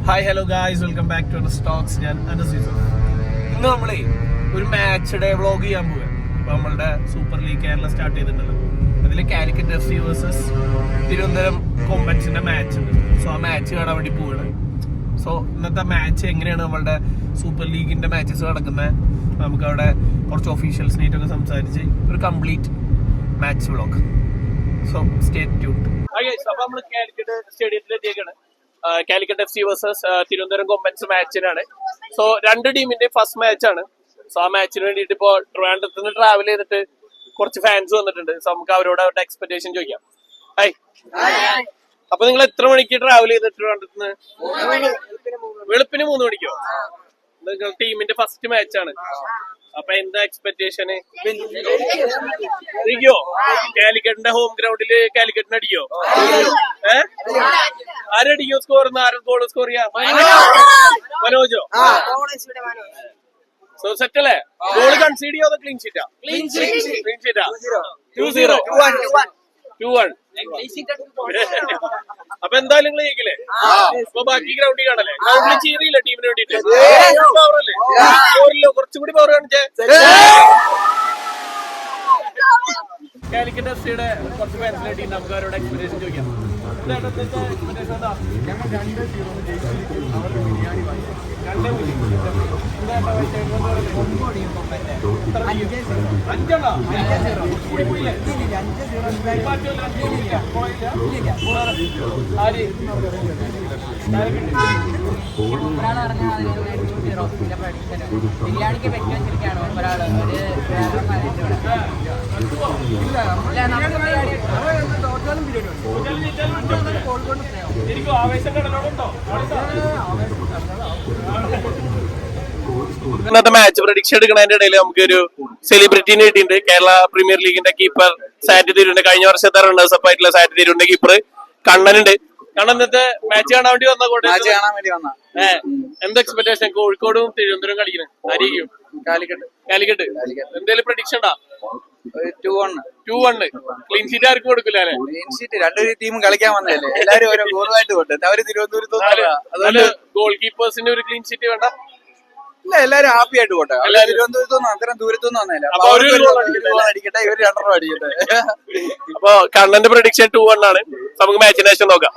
Hi hello guys, welcome back to Stokes. ഞാൻ അനസീസ്. ഇന്ന് നമ്മളെ ഒരു മാച്ച് ഡേ വ്ളോഗ് ചെയ്യാൻ പോവുക. ഇപ്പൊ നമ്മളുടെ സൂപ്പർ ലീഗ് കേരള സ്റ്റാർട്ട് ചെയ്തിട്ടുണ്ടല്ലോ. അതിൽ കാലിക്കറ്റ് FC വേഴ്സസ് തിരുവനന്തപുരം കൊമ്പൻസിന്റെ മാച്ച് ഉണ്ട്. സോ ആ മാച്ച് കാണാൻ വേണ്ടി പോവുകയാണ്. സോ ഇന്നത്തെ മാച്ച് എങ്ങനെയാണ് നമ്മളുടെ സൂപ്പർ ലീഗിന്റെ മാച്ചസ് നടക്കുന്നത്, നമുക്ക് അവിടെ കുറച്ച് ഒഫീഷ്യൽസിനായിട്ടൊക്കെ സംസാരിച്ച് ഒരു complete match vlog. So stay tuned. അപ്പൊ നമ്മൾ കാലിക്കറ്റ് സ്റ്റേഡിയത്തിൽ എത്തിയേക്കാണ്. കാലിക്കറ്റ് FC വേഴ്സസ് തിരുവനന്തപുരം കൊമ്പൻസ് മാച്ചിനാണ്. സോ രണ്ട് ടീമിന്റെ ഫസ്റ്റ് മാച്ചാണ്. സോ ആ മാച്ചിന് വേണ്ടിയിട്ട് ഇപ്പോ ട്രിവാൻഡ്രത്ത് നിന്ന് ട്രാവൽ ചെയ്തിട്ട് കുറച്ച് ഫാൻസ് വന്നിട്ടുണ്ട്. സോ നമുക്ക് അവരോട് അവരുടെ എക്സ്പെക്ടേഷൻ ചോദിക്കാം. ഹായ്, അപ്പൊ നിങ്ങൾ എത്ര മണിക്ക് ട്രാവൽ ചെയ്തിട്ട് ട്രിവാൻഡ്രത്ത് നിന്ന്? വെളുപ്പിന് 3 മണിക്കോ? നിങ്ങൾ ടീമിന്റെ ഫസ്റ്റ് മാച്ചാണ്. അപ്പൊ എന്താ എക്സ്പെക്ടേഷന്? അടിക്കോ? കാലിക്കറ്റിന്റെ ഹോം ഗ്രൗണ്ടില് കാലിക്കറ്റിന് അടിക്കോ? ആരടിക്കോ? സ്കോർ ആരും ഗോൾ സ്കോർ ചെയ്യാ? മനോജോ? സോ സെറ്റ് അല്ലേ? ഗോൾ കൺസീഡ് ചെയ്യോ അതോ ക്ലീൻ ഷീറ്റാ? ക്ലീൻ ഷീറ്റാ. 2-0 2-1. അപ്പൊ എന്തായാലും നിങ്ങൾ ജയിക്കില്ലേ? അപ്പൊ ബാക്കി ഗ്രൗണ്ടിൽ കാണല്ലേ? ഗ്രൗണ്ടിൽ ചീറിയില്ല ടീമിന് വേണ്ടിട്ട്? പവറല്ലേ? പവറില്ലോ, കുറച്ചും കൂടി പവർ കാണിച്ചേ. കാലിക്കറ്റ് FCയുടെ കുറച്ച് ഫാൻസിനെ ടീം നമുക്ക് അവരോട് എക്സ്പെക്ടേഷൻ ചോദിക്കാം. ബിരിയാണിക്ക് പറ്റിയാണ് ഒരാള് ഇന്നത്തെ മാച്ച് പ്രഡിക്ഷൻ എടുക്കുന്നതിന്റെ ഇടയിൽ നമുക്കൊരു സെലിബ്രിറ്റിനെ കിട്ടിയിട്ടുണ്ട്. കേരള പ്രീമിയർ ലീഗിന്റെ കീപ്പർ സാറ്റ് തിരൂരിന്റെ, കഴിഞ്ഞ വർഷത്തെ റണ്ണേഴ്സ് അപ്പ് ആയിട്ടുള്ള സാറ്റ് തിരൂരിന്റെ കീപ്പർ കണ്ണനുണ്ട്. കണ്ണൻ ഇന്നത്തെ മാച്ച് കാണാൻ വേണ്ടി വന്ന എന്താ എക്സ്പെക്ടേഷൻ? കോഴിക്കോടും തിരുവനന്തപുരം കളിക്കുന്നത് ആയിരിക്കും? കാലിക്കറ്റ്. എന്തെങ്കിലും പ്രഡിക്ഷൻ ഉണ്ടാ? 2-1 ക്ലീൻ ഷീറ്റ് ആർക്കും കൊടുക്കില്ല അല്ലെ? ക്ലീൻ ഷീറ്റ് രണ്ടു ടീമും കളിക്കാൻ വന്നതല്ലേ, എല്ലാരും ഓരോ ഗോളുമായിട്ട് കൊണ്ടുവരുന്നത്. അവര് തിരുവനന്തപുരത്ത് അതുകൊണ്ട് ഗോൾ കീപ്പേഴ്സിന് ഒരു ക്ലീൻ ഷീറ്റ് വേണ്ട? ഇല്ല, എല്ലാരും ഹാപ്പി ആയിട്ട് പോട്ടെ. തിരുവനന്തപുരത്തൊന്നും അത്രയും ദൂരത്തൊന്നും വന്നതല്ല. അടിക്കട്ടെ, ഇവര് 2 അടിക്കട്ടെ. അപ്പൊ കണ്ണന്റെ പ്രഡിക്ഷൻ 2-1 ആണ്. നമുക്ക് മാച്ചിന് ശേഷം നോക്കാം.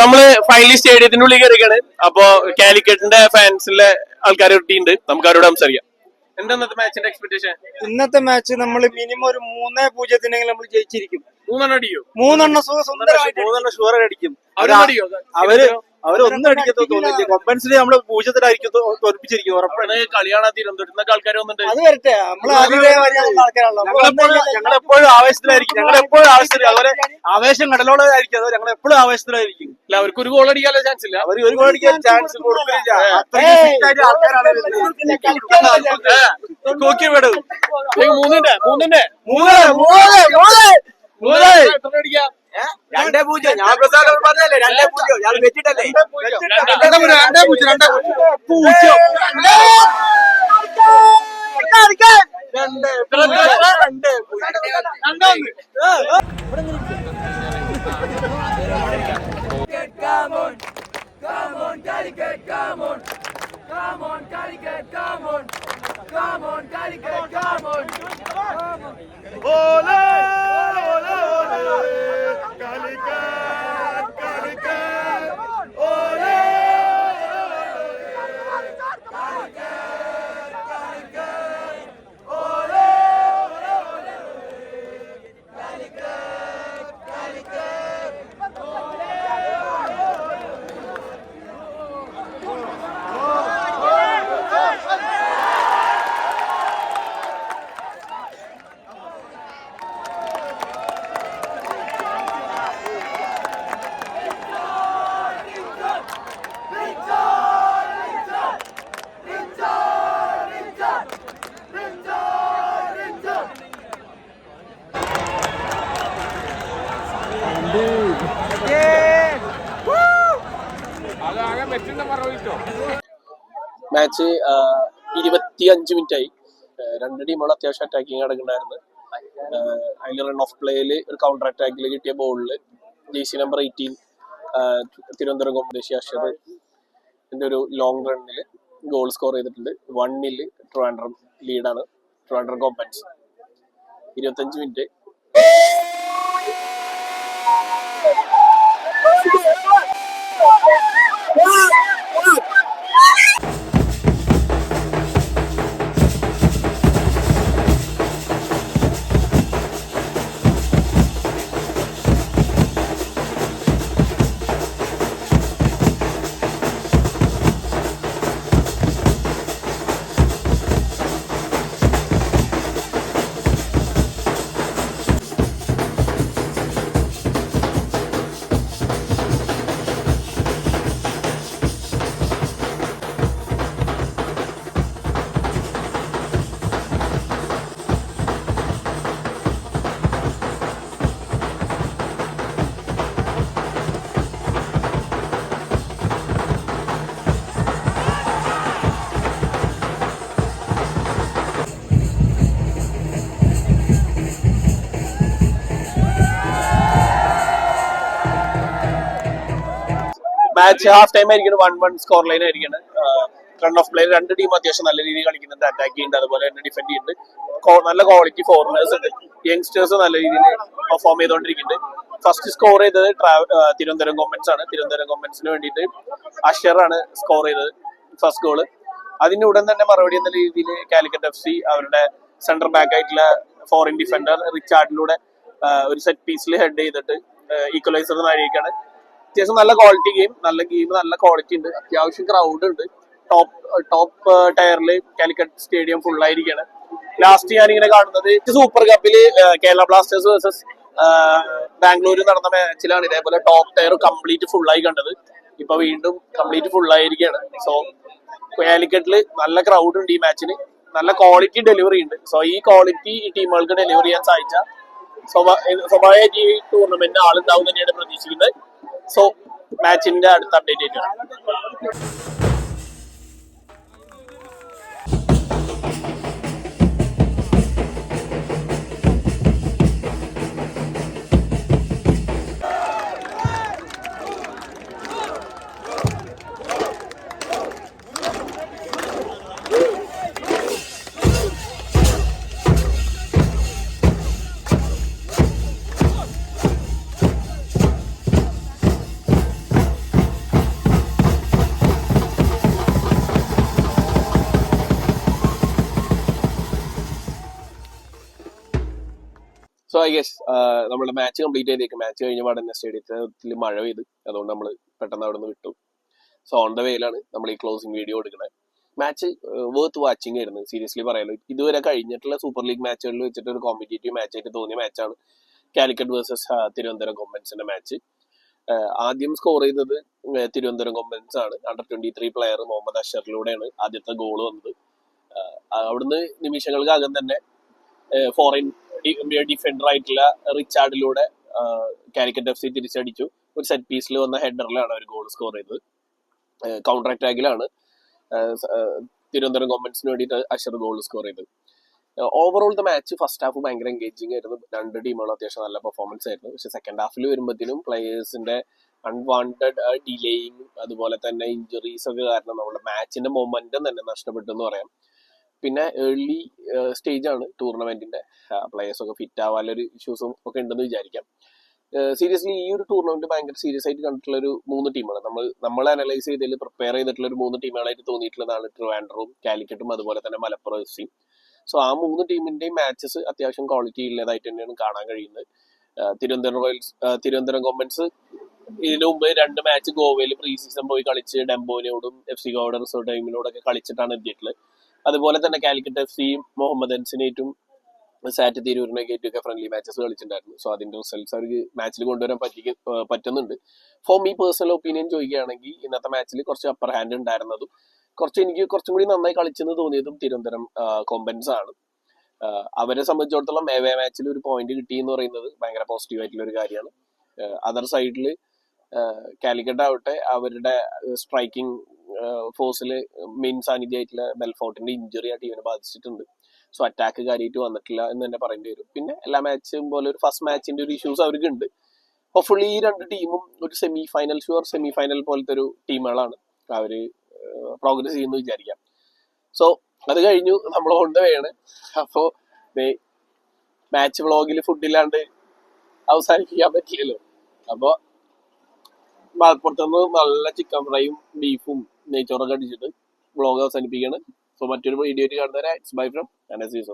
നമ്മള് ഫൈനലി സ്റ്റേഡിയത്തിന്റെ ഉള്ളിൽ കയറിയാണ്. അപ്പൊ കാലിക്കറ്റിന്റെ ഫാൻസിലെ ആൾക്കാർ ഒട്ടിയുണ്ട്, നമുക്ക് അവരോട് സംസാരിക്കാം. എന്താ ഇന്നത്തെ മാച്ചിന്റെ എക്സ്പെക്ടേഷൻ? ഇന്നത്തെ മാച്ച് നമ്മൾ മിനിമം ഒരു 3-0 നമ്മൾ ജയിച്ചിരിക്കും. 3 അടിയോ? 3 ഷുവർ അടിക്കും. അവരൊന്നും അടിക്കത്തോ തോന്നില്ല. കൊമ്പൻസിനെ നമ്മള് 0-ആയിരിക്കും തോൽപ്പിച്ചിരിക്കും ഉറപ്പാണ്. കളിയാണ് തിരുവനന്തപുരത്ത് ആൾക്കാർ വന്നിട്ട്. അത് വരട്ടെ, ഞങ്ങളെപ്പോഴും ആവേശത്തിലായിരിക്കും. അതുപോലെ ആവേശം കടലോളായിരിക്കും. അതോ ഞങ്ങൾ എപ്പോഴും ആവേശത്തിലായിരിക്കും. അല്ല, അവർക്ക് ഒരു ഗോൾ അടിക്കാനുള്ള ചാൻസ് ഇല്ല. അവർ ഒരു ഗോൾ അടിക്കാൻ ചാൻസ് കൊടുക്കില്ല. ആൾക്കാരാണ് നോക്കി വിടും. 3 അടിക്കാം. 2-0. ഞാൻ പ്രസാദ് പറഞ്ഞല്ലേ 2-0. ഞാൻ വെച്ചിട്ടല്ലേ മാച്ച് 25 മിനിറ്റ് ആയി. രണ്ട് ടീമുകൾ അത്യാവശ്യം അറ്റാക്കിങ് നടക്കുന്നുണ്ടായിരുന്നു. അതിൽ റൺ ഓഫ് പ്ലേയില് ഒരു കൗണ്ടർ അറ്റാക്കിൽ കിട്ടിയ ബോളില് ജേഴ്സി നമ്പർ 18 തിരുവനന്തപുരം കൊമ്പദേശി അഷർ ഇതിന്റെ ഒരു ലോങ് റണ്ണിൽ ഗോൾ സ്കോർ ചെയ്തിട്ടുണ്ട്. 1-0 ട്രിവാൻഡ്രം ലീഡാണ്. Trivandrum Kombans 25 minute. Match half time ആയിരിക്കും 1-1 സ്കോർ ലൈൻ ആയിരിക്കും. റൺ ഓഫ് പ്ലേ രണ്ട് ടീം അത്യാവശ്യം നല്ല രീതിയിൽ കളിക്കുന്നുണ്ട്. അറ്റാക്ക് ചെയ്യുന്നുണ്ട്, അതുപോലെ തന്നെ ഡിഫെൻഡ് ചെയ്യുന്നുണ്ട്. നല്ല ക്വാളിറ്റി ഫോറിനേഴ്സ് ഉണ്ട്. യങ്സ്റ്റേഴ്സ് നല്ല രീതിയിൽ പെർഫോം ചെയ്തുകൊണ്ടിരിക്കുന്നുണ്ട്. ഫസ്റ്റ് സ്കോർ ചെയ്തത് തിരുവനന്തപുരം കോമ്പൻസ് ആണ്. തിരുവനന്തപുരം കോമ്പൻസിന് വേണ്ടിയിട്ട് അഷറാണ് സ്കോർ ചെയ്തത് ഫസ്റ്റ് ഗോള്. അതിന് ഉടൻ തന്നെ മറുപടി എന്ന രീതിയിൽ കാലിക്കറ്റ് FC അവരുടെ സെന്റർ ബാക്ക് ആയിട്ടുള്ള ഫോറിൻ ഡിഫൻഡർ റിച്ചാർഡിലൂടെ ഒരു സെറ്റ് പീസിൽ ഹെഡ് ചെയ്തിട്ട് ഈക്വലൈസർ നേടിയേക്കാണ്. അത്യാവശ്യം നല്ല ക്വാളിറ്റി ഗെയിം, നല്ല ക്വാളിറ്റി ഉണ്ട്. അത്യാവശ്യം ക്രൗഡ് ഉണ്ട്. ടോപ്പ് ടയറില് കാലിക്കറ്റ് സ്റ്റേഡിയം ഫുൾ ആയിരിക്കാണ്. ലാസ്റ്റ് ഞാനിങ്ങനെ കാണുന്നത് സൂപ്പർ കപ്പില് കേരള ബ്ലാസ്റ്റേഴ്സ് വേഴ്സസ് ബാംഗ്ലൂർ നടന്ന മാച്ചിലാണ് ഇതേപോലെ ടോപ്പ് ടയർ കംപ്ലീറ്റ് ഫുൾ ആയി കണ്ടത്. ഇപ്പൊ വീണ്ടും കംപ്ലീറ്റ് ഫുൾ ആയിരിക്കാണ്. സോ കാലിക്കറ്റില് നല്ല ക്രൗഡ് ഉണ്ട് ഈ മാച്ചിന്. നല്ല ക്വാളിറ്റി ഡെലിവറി ഉണ്ട്. സോ ഈ ക്വാളിറ്റി ഈ ടീമുകൾക്ക് ഡെലിവറി ചെയ്യാൻ സാധിച്ച സ്വാഭാവികമായിട്ട് ഈ ടൂർണമെന്റിന് ആളുണ്ടാവും തന്നെയാണ് പ്രതീക്ഷിക്കുന്നത്. സോ മാച്ചിന്റെ അടുത്ത അപ്ഡേറ്റ് ആയിട്ടാണ്. സോ ഐ ഗെസ് നമ്മുടെ മാച്ച് കംപ്ലീറ്റ് ചെയ്തേക്കും. മാച്ച് കഴിഞ്ഞ പാടന്നെ സ്റ്റേഡിയത്തിൽ മഴ പെയ്ത്, അതുകൊണ്ട് നമ്മൾ പെട്ടെന്ന് അവിടെ നിന്ന് വിട്ടു. സോ ഓൺ ദ വേയിലാണ് നമ്മൾ ഈ ക്ലോസിംഗ് വീഡിയോ എടുക്കുന്നത്. മാച്ച് വേർത്ത് വാച്ചിങ് ആയിരുന്നു, സീരിയസ്ലി പറയാലോ. ഇതുവരെ കഴിഞ്ഞിട്ടുള്ള സൂപ്പർ ലീഗ് മാച്ചുകളിൽ വെച്ചിട്ട് ഒരു കോമ്പറ്റേറ്റീവ് മാച്ചായിട്ട് തോന്നിയ മാച്ചാണ് കാലിക്കറ്റ് വേഴ്സസ് തിരുവനന്തപുരം കോമ്പൻസിന്റെ മാച്ച്. ആദ്യം സ്കോർ ചെയ്തത് തിരുവനന്തപുരം കോമ്പൻസ് ആണ്. അണ്ടർ 23 പ്ലെയർ മുഹമ്മദ് അഷറിലൂടെയാണ് ആദ്യത്തെ ഗോൾ വന്നത്. അവിടുന്ന് നിമിഷങ്ങൾക്കകം തന്നെ ഫോറിൻ ഡിഫൻഡർ ആയിട്ടുള്ള റിച്ചാർഡിലൂടെ കാലിക്കറ്റ് FC തിരിച്ചടിച്ചു. ഒരു സെറ്റ് പീസിൽ വന്ന ഹെഡറിലാണ് അവർ ഗോൾ സ്കോർ ചെയ്തത്. കൗണ്ടർ അറ്റാക്കിലാണ് തിരുവനന്തപുരം കോമ്പൻസിന് വേണ്ടിയിട്ട് അഷർ ഗോൾ സ്കോർ ചെയ്തത്. Overall the match first half ഭയങ്കര എൻഗേജിങ് ആയിരുന്നു. രണ്ട് ടീമുകളും അത്യാവശ്യം നല്ല പെർഫോമൻസ് ആയിരുന്നു. പക്ഷെ സെക്കൻഡ് ഹാഫിൽ വരുമ്പോഴത്തേനും പ്ലേയേഴ്സിന്റെ അൺവാണ്ടഡ് ഡിലേയിങ്, അതുപോലെ തന്നെ ഇഞ്ചുറീസ് ഒക്കെ കാരണം നമ്മുടെ മാച്ചിന്റെ മൊമെന്റം തന്നെ നഷ്ടപ്പെട്ടു എന്ന് പറയാം. പിന്നെ ഏർലി സ്റ്റേജ് ആണ് ടൂർണമെന്റിന്റെ, പ്ലേയേഴ്സ് ഒക്കെ ഫിറ്റ് ആവാനൊരു ഇഷ്യൂസും ഒക്കെ ഉണ്ടെന്ന് വിചാരിക്കാം. സീരിയസ്ലി ഈ ഒരു ടൂർണമെന്റ് ഭയങ്കര സീരിയസ് ആയിട്ട് കണ്ടിട്ടുള്ള ഒരു 3 ടീമാണ്. നമ്മൾ അനലൈസ് ചെയ്തതിൽ പ്രിപ്പയർ ചെയ്തിട്ടുള്ള ഒരു 3 ടീമുകളായിട്ട് തോന്നിയിട്ടുള്ളതാണ് ട്രിവാൻഡ്രവും കാലിക്കറ്റും അതുപോലെ തന്നെ മലപ്പുറം FC. സോ ആ 3 ടീമിന്റെയും മാച്ചസ് അത്യാവശ്യം ക്വാളിറ്റി ഉള്ളതായിട്ട് തന്നെയാണ് കാണാൻ കഴിയുന്നത്. തിരുവനന്തപുരം കോമ്പൻസ് ഇതിനു മുമ്പ് 2 മാച്ച് ഗോവയിൽ പ്രീ സീസൺ പോയി കളിച്ച് ഡെംബോനോടും FC ഗോവ റിസോർട്ട് ടീമിനോടൊക്കെ കളിച്ചിട്ടാണ് എത്തിയിട്ടുള്ളത്. അതുപോലെ തന്നെ കാലിക്കറ്റ് FC മുഹമ്മദൻസിനേറ്റും സാറ്റ് തിരൂരിനേറ്റും ഫ്രണ്ട്ലി മാച്ചസ് കളിച്ചിട്ടുണ്ടായിരുന്നു. സോ അതിന്റെ റിസൾട്ട്സ് അവർക്ക് മാച്ചിൽ കൊണ്ടുവരാൻ പറ്റുന്നുണ്ട്. ഫോർ മീ പേഴ്സണൽ ഒപ്പീനിയൻ ചോദിക്കുകയാണെങ്കിൽ ഇന്നത്തെ മാച്ചിൽ കുറച്ച് അപ്പർ ഹാൻഡ് ഉണ്ടായിരുന്നതും എനിക്ക് കുറച്ചും കൂടി നന്നായി കളിച്ചെന്ന് തോന്നിയതും തിരുവനന്തപുരം കോമ്പൻസ് ആണ്. അവരെ സംബന്ധിച്ചിടത്തോളം എവേ മാച്ചിൽ ഒരു പോയിന്റ് കിട്ടി എന്ന് പറയുന്നത് ഭയങ്കര പോസിറ്റീവ് ആയിട്ടുള്ള ഒരു കാര്യമാണ്. അതർ സൈഡിൽ കാലിക്കറ്റ് ആവട്ടെ, അവരുടെ സ്ട്രൈക്കിംഗ് ഫോഴ്സിൽ മെയിൻ സാന്നിധ്യമായിട്ടുള്ള ബെൽഫോർട്ടിന്റെ ഇഞ്ചുറി ആ ടീമിനെ ബാധിച്ചിട്ടുണ്ട്. സോ അറ്റാക്ക് കാര്യമായിട്ട് വന്നിട്ടില്ല എന്ന് തന്നെ പറയേണ്ടി വരും. പിന്നെ എല്ലാ മാച്ചും പോലെ ഒരു ഫസ്റ്റ് മാച്ചിന്റെ ഒരു ഇഷ്യൂസ് അവർക്ക് ഉണ്ട്. ഹോപ്പ്ഫുള്ളി ഈ 2 ടീമും ഒരു സെമി ഫൈനൽ പോലത്തെ ഒരു ടീമുകളാണ്. അവര് പ്രോഗ്രസ് ചെയ്യുന്നു വിചാരിക്കാം. സോ അത് കഴിഞ്ഞു, നമ്മൾ കൊണ്ടുപോയാണ്. അപ്പോ മാച്ച് വ്ളോഗിൽ ഫുഡില്ലാണ്ട് അവസാനിപ്പിക്കാൻ പറ്റില്ലല്ലോ. അപ്പൊ മലപ്പുറത്തുനിന്ന് നല്ല ചിക്കൻ ഫ്രൈയും ബീഫും നെയ്ച്ചോറൊക്കെ അടിച്ചിട്ട് വ്ളോഗ് അവസാനിപ്പിക്കുകയാണ്. സോ മറ്റൊരു വീഡിയോ കാണുന്നവരെ ബൈ ഫ്രം അനസ് യൂസഫ്.